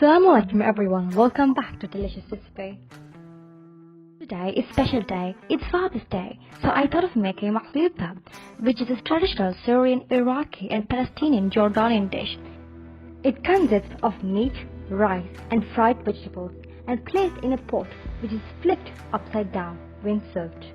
Assalamualaikum everyone, welcome back to Delicious Recipe. Today is special day, it's Father's Day, so I thought of making Maqlooba, which is a traditional Syrian, Iraqi and Palestinian Jordanian dish. It consists of meat, rice and fried vegetables and placed in a pot which is flipped upside down when served.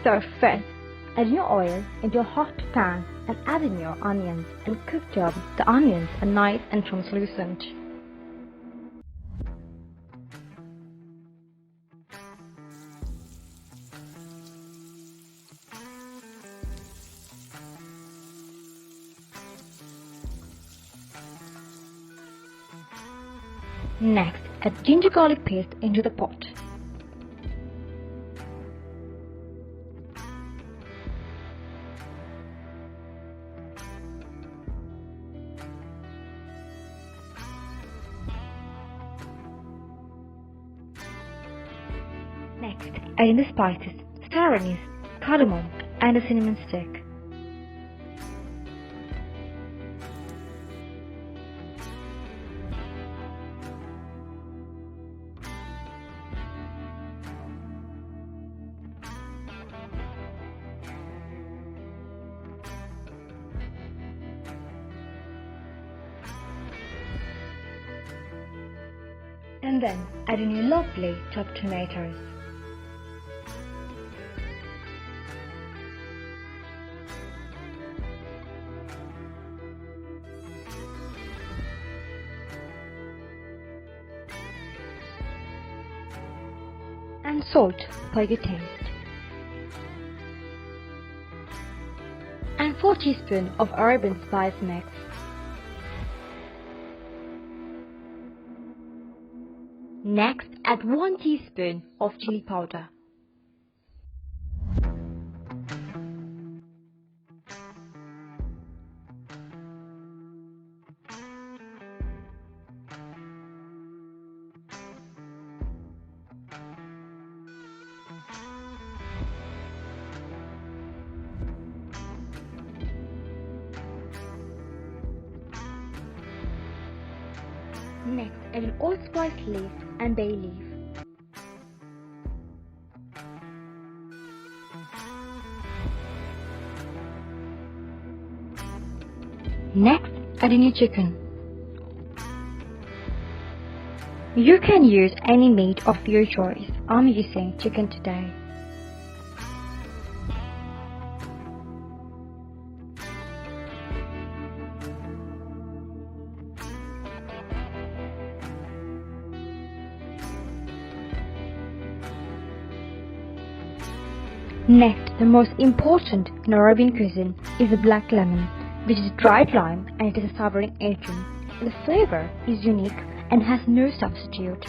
Serve first. Add your oil into a hot pan and add in your onions and cook till the onions are nice and translucent. Next, add ginger garlic paste into the pot. Next, add in the spices, star anise, cardamom and a cinnamon stick. And then add in your lovely chopped tomatoes. And salt for your taste. And 4 teaspoons of Arabian spice mix. Next, add 1 teaspoon of chili powder. Next, add an allspice leaf and bay leaf. Next, add in your chicken. You can use any meat of your choice. I'm using chicken today. Next, the most important in Arabian cuisine is the black lemon, which is dried lime and it is a savoring agent. The flavor is unique and has no substitute.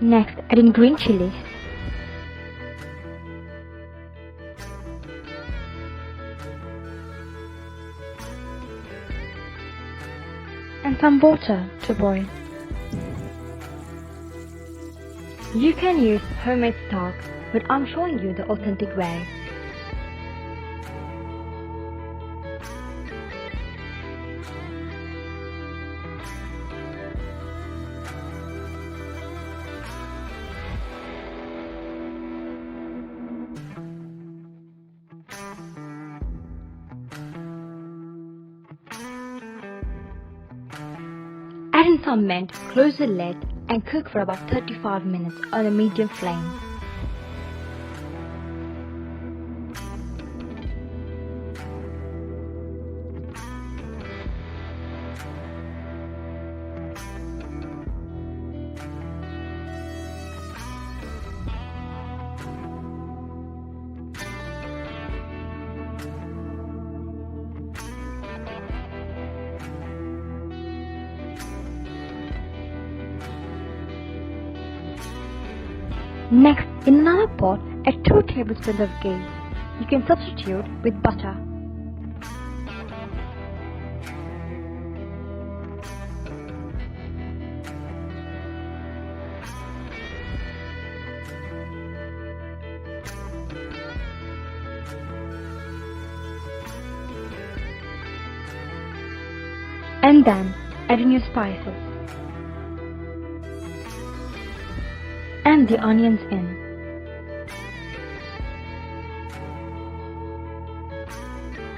Next, add in green chilies. And some water to boil. You can use homemade stock, but I'm showing you the authentic way. Add in some mint, close the lid and cook for about 35 minutes on a medium flame. Next, in another pot, add 2 tablespoons of ghee. You can substitute with butter. And then, add in your spices. And the onions in.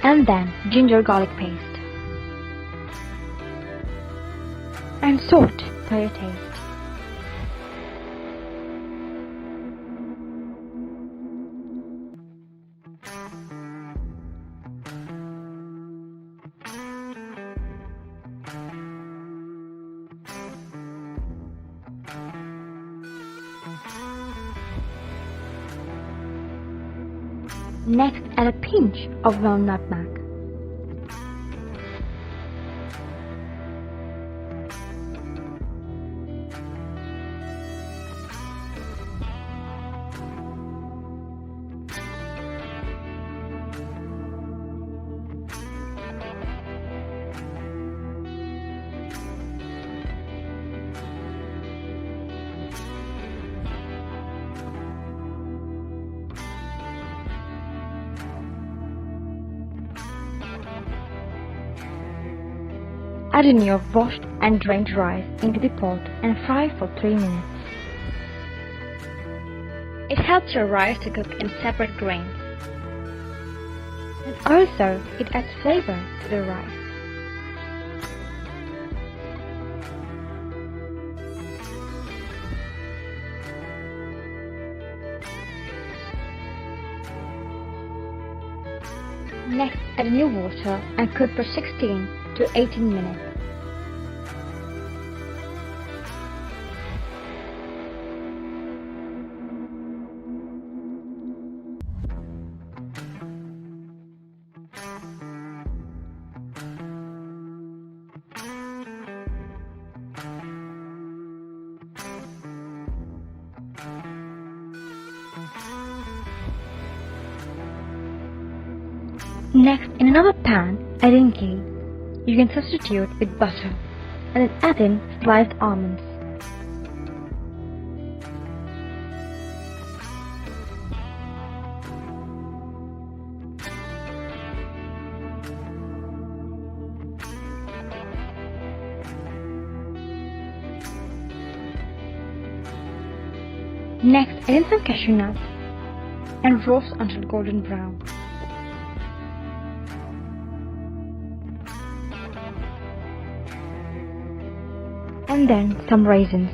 And then ginger garlic paste. And salt for your taste. Next, add a pinch of ground nutmeg. Add in your washed and drained rice into the pot and fry for 3 minutes. It helps your rice to cook in separate grains. And also, it adds flavor to the rice. Next, add in your water and cook for 16 to 18 minutes. Next, in another pan, add in ghee. You can substitute with butter and then add in sliced almonds. Next, add in some cashew nuts and roast until golden brown. And then some raisins.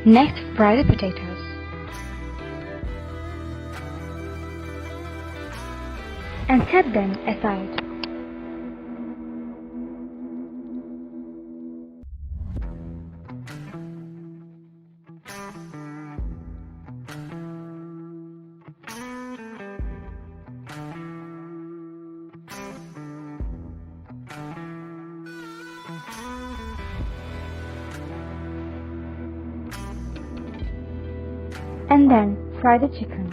Next, fry the potatoes. And set them aside. And then fry the chicken.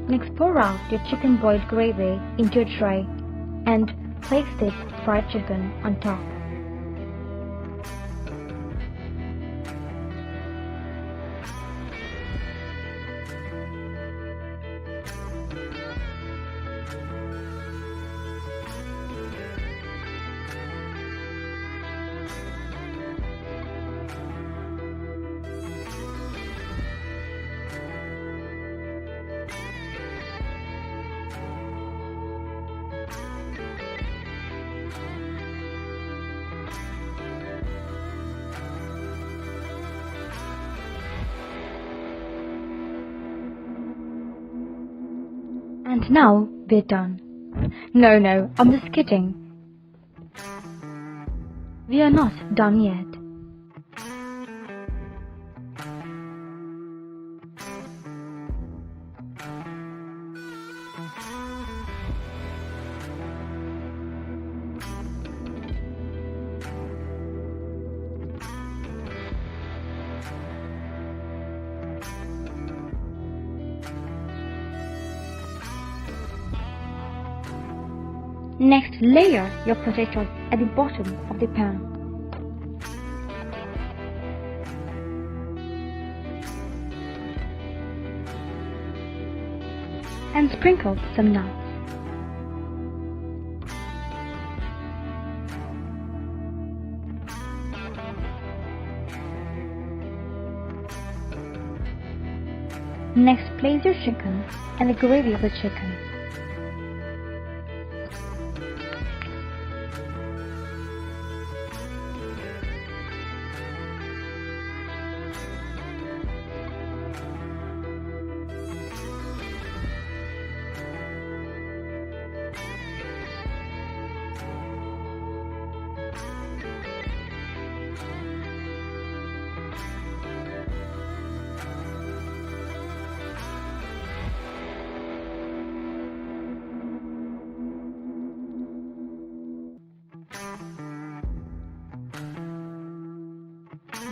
Next, pour out your chicken boiled gravy into a tray and place this fried chicken on top. And now we're done. No, I'm just kidding. We are not done yet. Next, layer your potatoes at the bottom of the pan. And sprinkle some nuts. Next, place your chicken and the gravy of the chicken.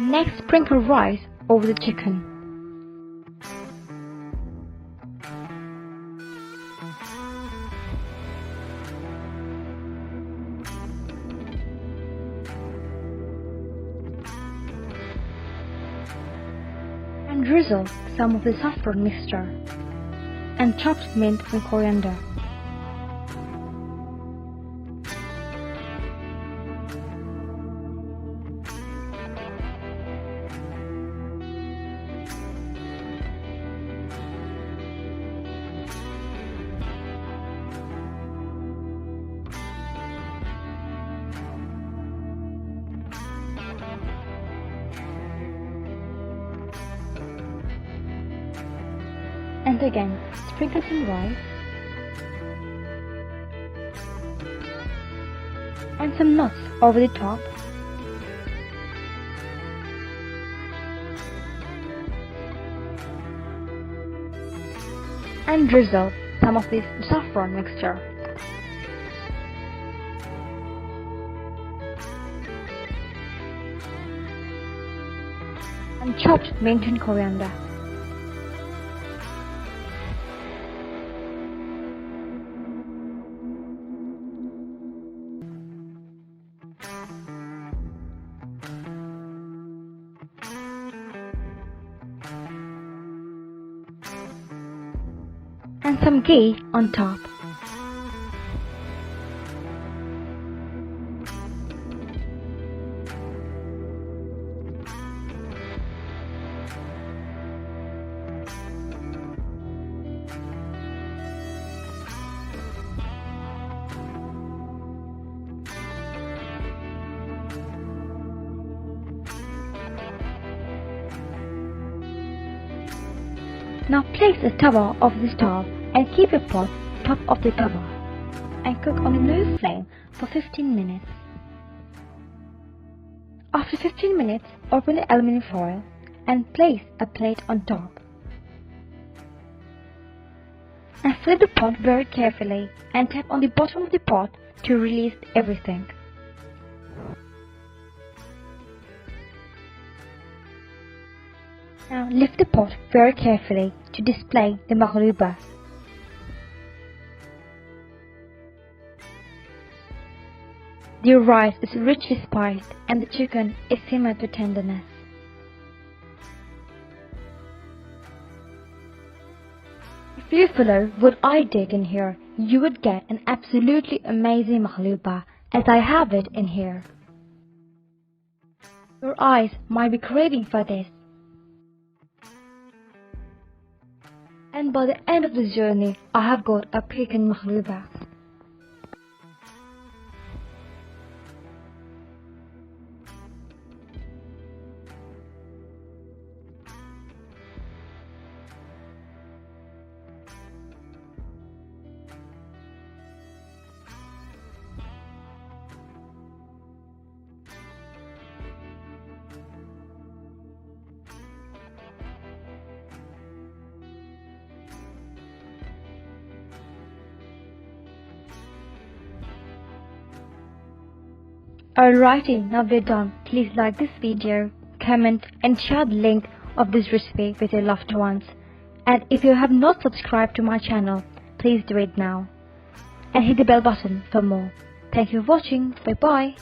Next, sprinkle rice over the chicken. And drizzle some of the saffron mixture and chopped mint and coriander. And again, sprinkle some rice and some nuts over the top and drizzle some of this saffron mixture. And chopped mint and coriander. And some ghee on top. Now place a tawa over the stove and keep your pot top of the tawa and cook on a low flame for 15 minutes. After 15 minutes, open the aluminum foil and place a plate on top. And flip the pot very carefully and tap on the bottom of the pot to release everything. Now lift the pot very carefully to display the Maqlooba. The rice is richly spiced and the chicken is simmered to tenderness. If you follow what I did in here, you would get an absolutely amazing Maqlooba as I have it in here. Your eyes might be craving for this. And by the end of this journey, I have got a pecan Maqlooba. Alrighty, now we're done. Please like this video, comment and share the link of this recipe with your loved ones. And if you have not subscribed to my channel, please do it now. And hit the bell button for more. Thank you for watching. Bye bye.